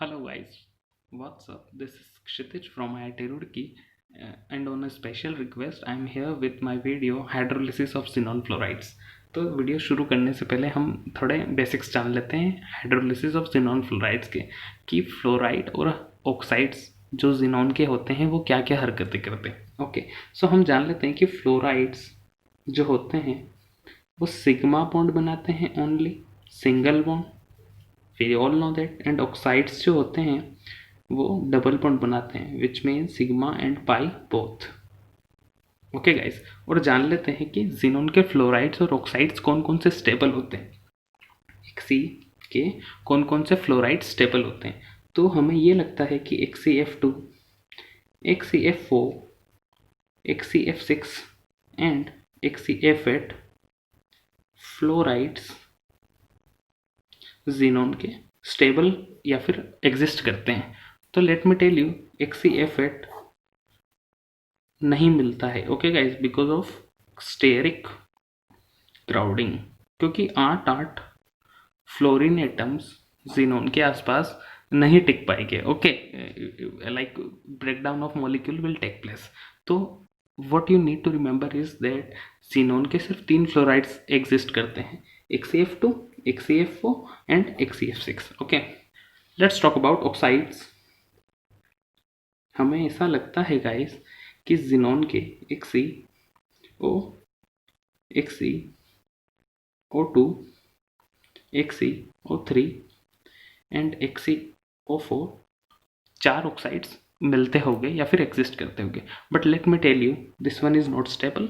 Hello guys, what's up? This is Kshitij from IIT Roorkee, and on a special request I am here with my video Hydrolysis of Xenon Fluorides. तो video शुरू करने से पहले हम थोड़े basics जान लेते हैं हाइड्रोलिसिस ऑफ जिनॉन फ्लोराइड्स के, कि फ्लोराइड और ऑक्साइड्स जो जिनॉन के होते हैं वो क्या क्या हरकतें करते हैं। ओके, सो हम जान लेते हैं कि फ्लोराइड्स जो होते हैं वो सिग्मा बॉन्ड बनाते हैं, only single bond, we all know that. And oxides जो होते हैं वो डबल बॉन्ड बनाते हैं, which mean sigma and pi both. Okay guys, और जान लेते हैं कि जिनॉन के फ्लोराइड्स और ऑक्साइड्स कौन कौन से स्टेबल होते हैं, एक्सी के कौन कौन से फ्लोराइड स्टेबल होते हैं। तो हमें ये लगता है कि XCF2, XCF4, XCF6 and XCF8 fluorides xenon के स्टेबल या फिर एग्जिस्ट करते हैं। तो late me tell you, XCF8 नहीं मिलता है, okay guys, because of steric crowding, क्योंकि 8 फ्लोरीन एटम्स जिनॉन के आसपास नहीं टिक पाएंगे। Okay, like breakdown of molecule will take place. तो what you need to remember is that xenon के सिर्फ 3 फ्लोराइड्स एग्जिस्ट करते हैं, XCF2, XCF4 and XCF6। Okay, let's talk about oxides. हमें ऐसा लगता है गाइस कि जिनॉन के XCO, XCO2, XCO3 and XCO4 4 oxides मिलते होंगे या फिर एग्जिस्ट करते होंगे। But let me tell you, this one is not stable,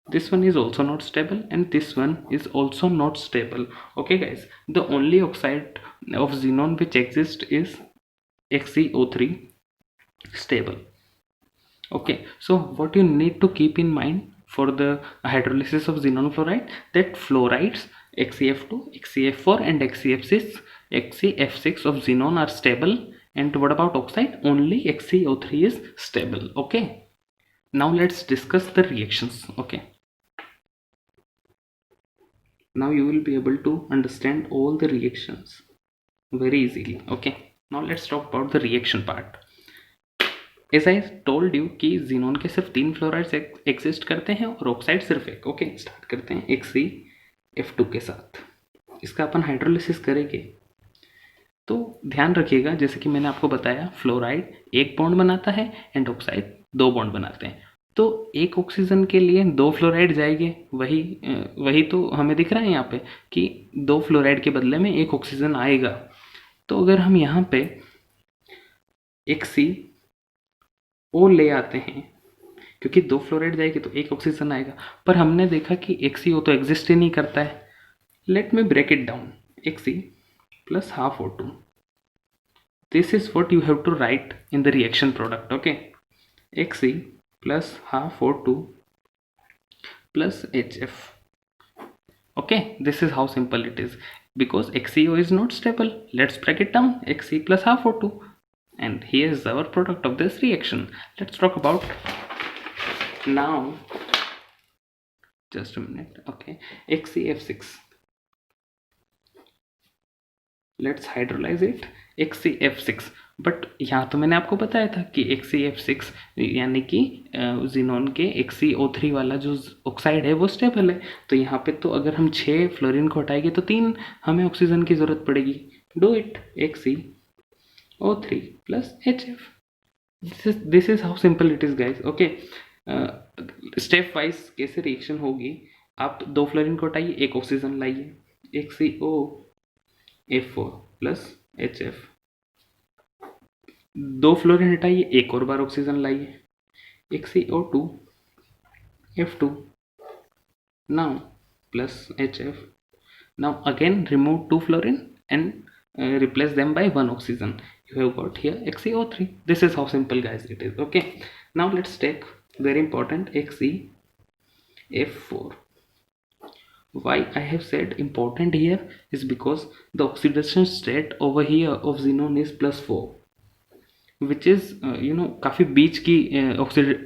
this one is also not stable, and this one is also not stable. Okay guys, the only oxide of xenon which exists is XCO3 stable. Okay, so what you need to keep in mind for the hydrolysis of xenon fluoride, that fluorides XCF2, XCF4 and XCF6 of xenon are stable, and what about oxide? Only XCO3 is stable. Okay, now let's discuss the reactions. Okay, now you will be able to understand all the reactions very easily. Okay, now let's talk about the reaction part. As I told you कि xenon के सिर्फ 3 fluorides exist करते हैं और oxide सिर्फ एक। Okay, start करते हैं XCF2 के साथ। इसका अपन हाइड्रोलिसिस करेंगे, तो ध्यान रखिएगा, जैसे कि मैंने आपको बताया, फ्लोराइड एक बॉन्ड बनाता है एंड ऑक्साइड 2 बॉन्ड बनाते हैं। तो एक ऑक्सीजन के लिए 2 फ्लोराइड जाएंगे, वही तो हमें दिख रहा है यहाँ पे कि 2 फ्लोराइड के बदले में 1 ऑक्सीजन आएगा। तो अगर हम यहाँ पे XCO ले आते हैं, क्योंकि 2 फ्लोराइड जाएगी तो 1 ऑक्सीजन आएगा, पर हमने देखा कि XCO तो एग्जिस्ट ही नहीं करता है। Let me break it down, XC plus half O2. This is what you have to write in the reaction product. Okay, XC plus half O2 plus HF. Okay, this is how simple it is. Because XCO is not stable, let's break it down. XC plus half O2, and here is our product of this reaction. Let's talk about now. Just a minute. Okay, XCF6. Let's hydrolyse it, XCF6। But यहाँ तो मैंने आपको बताया था कि XCF6 यानी कि xenon के XCO3 वाला जो ऑक्साइड है वो स्टेबल है। तो यहाँ पे तो अगर हम 6 फ्लोरीन को हटाएंगे तो 3 हमें ऑक्सीजन की ज़रूरत पड़ेगी। Do it, XCO3 plus HF। This is how simple it is guys. Okay, step wise कैसे रिएक्शन होगी, आप 2 फ्लोरीन को हटाइए, 1 ऑक्सीजन लाइए, XCO4 प्लस HF, 2 फ्लोरीन हटाइए, 1 और बार ऑक्सीजन लाइए, XCO2 F2 now plus HF. Now again remove 2 fluorine and replace them by 1 oxygen. You have got here XCO3. This is how simple guys it is. Okay, now let's take very important XCF4. Why I have said important here is because the oxidation state over here of xenon is +4, which is काफ़ी बीच की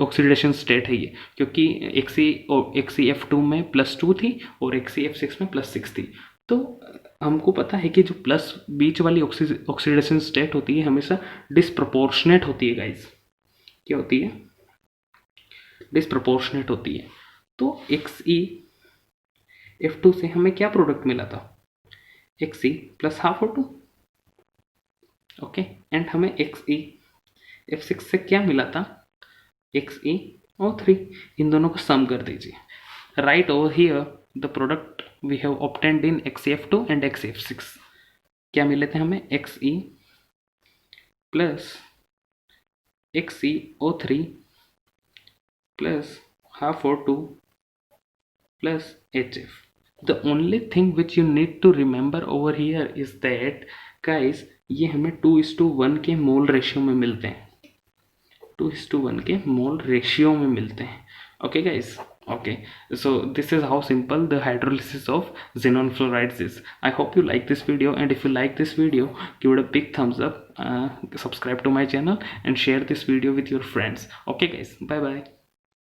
oxidation state है ये, क्योंकि XCF2 में +2 थी और XCF6 में +6 थी। तो हमको पता है कि जो प्लस बीच वाली ऑक्सीडेशन स्टेट होती है हमेशा डिसप्रोपोर्शनेट होती है गाइस। क्या होती है? डिसप्रोपोर्शनेट होती है। तो XeF2 से हमें क्या प्रोडक्ट मिला था? Xe plus half O2। Okay, and हमें XeF6 से क्या मिला था? XeO3। इन दोनों को सम कर दीजिए। Right over here the product we have obtained in XeF2 and XeF6। क्या मिले थे हमें? Xe plus XeO3 plus half O2 plus HF. The only thing which you need to remember over here is that guys, ये हमें 2:1 के mole ratio में मिलते हैं। 2:1 के मोल रेशियो में मिलते हैं। Okay guys, okay, so this is how simple the hydrolysis of xenon fluorides is. I hope you like this video, and if you like this video, give it a big thumbs up, subscribe to my channel and share this video with your friends. Okay guys, bye bye.